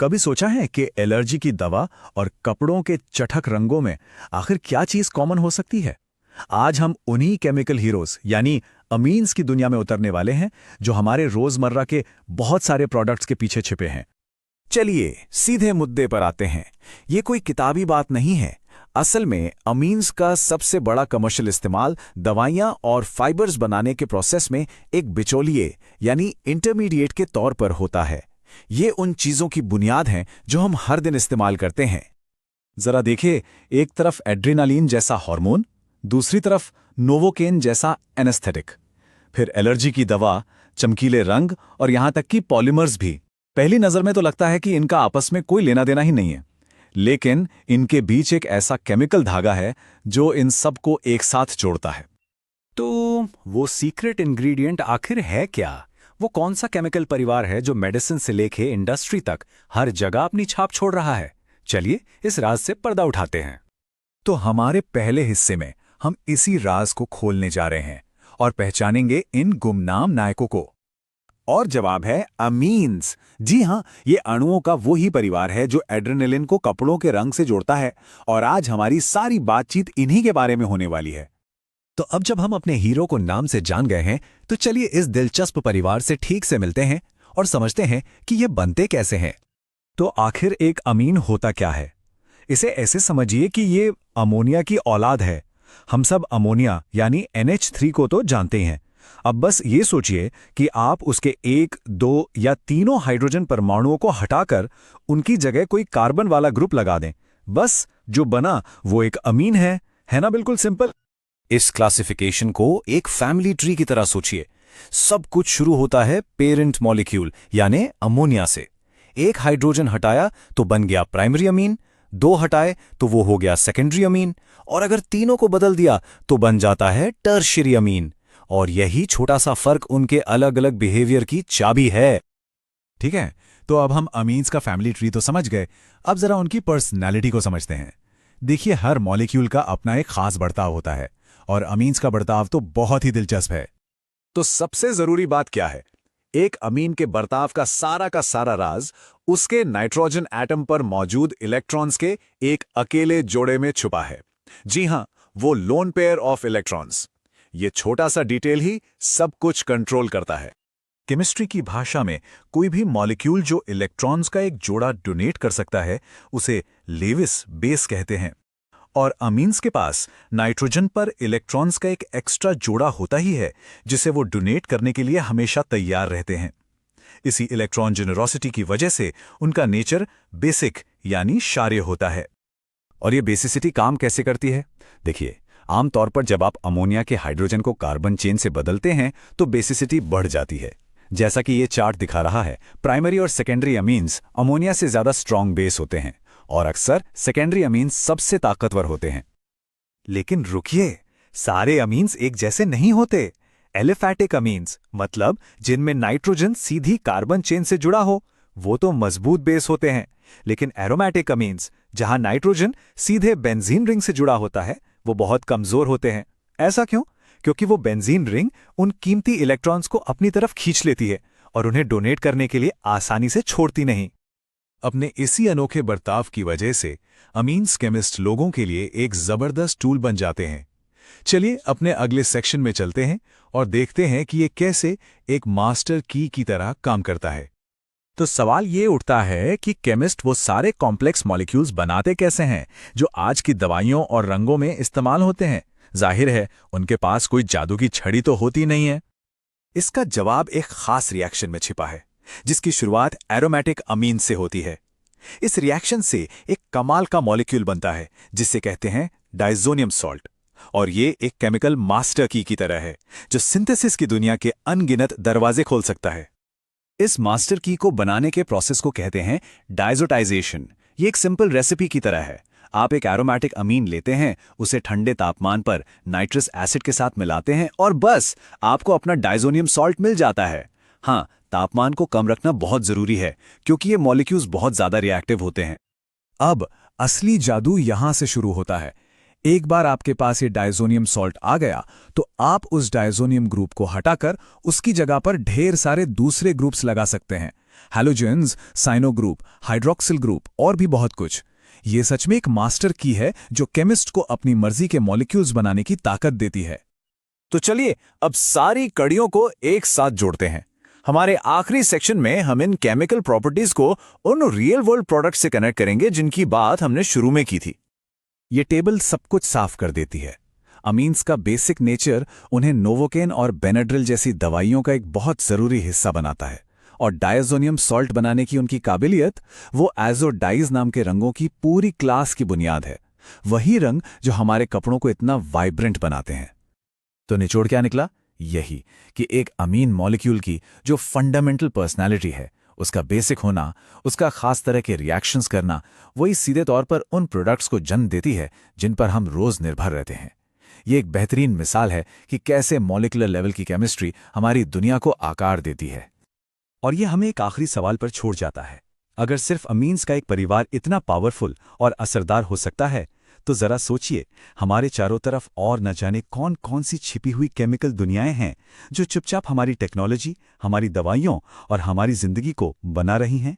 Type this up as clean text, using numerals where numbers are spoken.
कभी सोचा है कि एलर्जी की दवा और कपड़ों के चटक रंगों में आखिर क्या चीज कॉमन हो सकती है? आज हम उन्हीं केमिकल हीरोज यानी अमीन्स की दुनिया में उतरने वाले हैं जो हमारे रोजमर्रा के बहुत सारे प्रोडक्ट्स के पीछे छिपे हैं। चलिए सीधे मुद्दे पर आते हैं। ये कोई किताबी बात नहीं है। असल में अमीन्स का सबसे बड़ा कमर्शियल इस्तेमाल दवाइयां और फाइबर्स बनाने के प्रोसेस में एक बिचौलिए यानी इंटरमीडिएट के तौर पर होता है। ये उन चीजों की बुनियाद हैं जो हम हर दिन इस्तेमाल करते हैं। जरा देखिए, एक तरफ एड्रेनालिन जैसा हार्मोन, दूसरी तरफ नोवोकेन जैसा एनेस्थेटिक, फिर एलर्जी की दवा, चमकीले रंग और यहां तक कि पॉलीमर्स भी। पहली नजर में तो लगता है कि इनका आपस में कोई लेना देना ही नहीं है, लेकिन इनके बीच एक ऐसा केमिकल धागा है जो इन सबको एक साथ जोड़ता है। तो वो सीक्रेट इंग्रेडिएंट आखिर है क्या? वो कौन सा केमिकल परिवार है जो मेडिसिन से लेके इंडस्ट्री तक हर जगह अपनी छाप छोड़ रहा है? चलिए इस राज से पर्दा उठाते हैं। तो हमारे पहले हिस्से में हम इसी राज को खोलने जा रहे हैं और पहचानेंगे इन गुमनाम नायकों को। और जवाब है अमीन्स। जी हां, ये अणुओं का वो ही परिवार है जो एड्रेनलिन को कपड़ों के रंग से जोड़ता है, और आज हमारी सारी बातचीत इन्हीं के बारे में होने वाली है। तो अब जब हम अपने हीरो को नाम से जान गए हैं, तो चलिए इस दिलचस्प परिवार से ठीक से मिलते हैं और समझते हैं कि ये बनते कैसे हैं। तो आखिर एक अमीन होता क्या है? इसे ऐसे समझिए कि ये अमोनिया की औलाद है। हम सब अमोनिया यानी NH3 को तो जानते हैं। अब बस ये सोचिए कि आप उसके 1, 2 या तीनों हाइड्रोजन परमाणुओं को हटाकर उनकी जगह कोई कार्बन वाला ग्रुप लगा दें। बस जो बना वो एक अमीन है ना? बिल्कुल सिंपल। इस क्लासिफिकेशन को एक फैमिली ट्री की तरह सोचिए। सब कुछ शुरू होता है पेरेंट मॉलिक्यूल यानी अमोनिया से। एक हाइड्रोजन हटाया तो बन गया प्राइमरी अमीन, 2 हटाए तो वो हो गया सेकेंडरी अमीन, और अगर तीनों को बदल दिया तो बन जाता है टर्शियरी अमीन। और यही छोटा सा फर्क उनके अलग अलग बिहेवियर की चाबी है। ठीक है, तो अब हम अमीन्स का फैमिली ट्री तो समझ गए। अब जरा उनकी पर्सनैलिटी को समझते हैं। देखिए, हर मॉलिक्यूल का अपना एक खास बर्ताव होता है, और अमीन्स का बर्ताव तो बहुत ही दिलचस्प है। तो सबसे जरूरी बात क्या है? एक अमीन के बर्ताव का सारा राज उसके नाइट्रोजन एटम पर मौजूद इलेक्ट्रॉन्स के एक अकेले जोड़े में छुपा है। जी हां, वो लोन पेयर ऑफ इलेक्ट्रॉन्स। ये छोटा सा डिटेल ही सब कुछ कंट्रोल करता है। केमिस्ट्री की भाषा में कोई भी मॉलिक्यूल जो इलेक्ट्रॉन्स का एक जोड़ा डोनेट कर सकता है उसे लेविस बेस कहते हैं। और अमीन्स के पास नाइट्रोजन पर इलेक्ट्रॉन्स का एक एक्स्ट्रा जोड़ा होता ही है, जिसे वो डोनेट करने के लिए हमेशा तैयार रहते हैं। इसी इलेक्ट्रॉन जेनरोसिटी की वजह से उनका नेचर बेसिक यानी क्षारीय होता है। और ये बेसिसिटी काम कैसे करती है? देखिए, आमतौर पर जब आप अमोनिया के हाइड्रोजन को कार्बन चेन से बदलते हैं तो बेसिसिटी बढ़ जाती है। जैसा कि ये चार्ट दिखा रहा है, प्राइमरी और सेकेंडरी अमीन्स अमोनिया से ज्यादा स्ट्रॉन्ग बेस होते हैं, और अक्सर सेकेंडरी अमीन्स सबसे ताकतवर होते हैं। लेकिन रुकिए, सारे अमीन्स एक जैसे नहीं होते। एलिफैटिक अमीन्स, मतलब जिनमें नाइट्रोजन सीधी कार्बन चेन से जुड़ा हो, वो तो मजबूत बेस होते हैं। लेकिन एरोमेटिक अमीन्स, जहां नाइट्रोजन सीधे बेंजीन रिंग से जुड़ा होता है, वो बहुत कमजोर होते हैं। ऐसा क्यों? क्योंकि वो बेंजीन रिंग उन कीमती इलेक्ट्रॉन्स को अपनी तरफ खींच लेती है और उन्हें डोनेट करने के लिए आसानी से छोड़ती नहीं। अपने इसी अनोखे बर्ताव की वजह से अमीन्स केमिस्ट लोगों के लिए एक जबरदस्त टूल बन जाते हैं। चलिए अपने अगले सेक्शन में चलते हैं और देखते हैं कि ये कैसे एक मास्टर की तरह काम करता है। तो सवाल ये उठता है कि केमिस्ट वो सारे कॉम्प्लेक्स मॉलिक्यूल्स बनाते कैसे हैं जो आज की दवाइयों और रंगों में इस्तेमाल होते हैं। जाहिर है उनके पास कोई जादू की छड़ी तो होती नहीं है। इसका जवाब एक खास रिएक्शन में छिपा है, जिसकी शुरुआत एरोमेटिक अमीन से होती है। इस रिएक्शन से एक कमाल का मॉलिक्यूल बनता है जिसे कहते हैं डाइज़ोनियम सॉल्ट, और ये एक केमिकल मास्टर की तरह है जो सिंथेसिस की दुनिया के अनगिनत दरवाजे खोल सकता है। इस मास्टर की को बनाने के प्रोसेस को कहते हैं डाइज़ोटाइजेशन। ये एक सिंपल रेसिपी की तरह है। आप एक एरोमेटिक अमीन लेते हैं, उसे ठंडे तापमान पर नाइट्रस एसिड के साथ मिलाते हैं और बस आपको अपना डाइज़ोनियम सॉल्ट मिल जाता है। हाँ, तापमान को कम रखना बहुत जरूरी है क्योंकि ये मॉलिक्यूल्स बहुत ज्यादा रिएक्टिव होते हैं। अब असली जादू यहां से शुरू होता है। एक बार आपके पास ये डाइज़ोनियम सॉल्ट आ गया तो आप उस डाइज़ोनियम ग्रुप को हटाकर उसकी जगह पर ढेर सारे दूसरे ग्रुप्स लगा सकते हैं। Halogens, cyano group, hydroxyl group और भी बहुत कुछ। ये सच में एक मास्टर की है जो केमिस्ट को अपनी मर्जी के मॉलिक्यूल्स बनाने की ताकत देती है। तो चलिए अब सारी कड़ियों को एक साथ जोड़ते हैं। हमारे आखिरी सेक्शन में हम इन केमिकल प्रॉपर्टीज को उन रियल वर्ल्ड प्रोडक्ट से कनेक्ट करेंगे जिनकी बात हमने शुरू में की थी। ये टेबल सब कुछ साफ कर देती है। अमीन्स का बेसिक नेचर उन्हें नोवोकेन और बेनाड्रिल जैसी दवाइयों का एक बहुत जरूरी हिस्सा बनाता है, और डायज़ोनियम सॉल्ट बनाने की उनकी काबिलियत वो एज़ोडाइज नाम के रंगों की पूरी क्लास की बुनियाद है। वही रंग जो हमारे कपड़ों को इतना वाइब्रेंट बनाते हैं। तो निचोड़ क्या निकला? यही कि एक अमीन मॉलिक्यूल की जो फंडामेंटल पर्सनैलिटी है, उसका बेसिक होना, उसका खास तरह के रिएक्शंस करना, वही सीधे तौर पर उन प्रोडक्ट्स को जन्म देती है जिन पर हम रोज निर्भर रहते हैं। ये एक बेहतरीन मिसाल है कि कैसे मॉलिक्यूलर लेवल की केमिस्ट्री हमारी दुनिया को आकार देती है। और ये हमें एक आखिरी सवाल पर छोड़ जाता है। अगर सिर्फ अमीन्स का एक परिवार इतना पावरफुल और असरदार हो सकता है, तो जरा सोचिए हमारे चारों तरफ और न जाने कौन कौन सी छिपी हुई केमिकल दुनियाएं हैं जो चुपचाप हमारी टेक्नोलॉजी, हमारी दवाइयों और हमारी जिंदगी को बना रही हैं।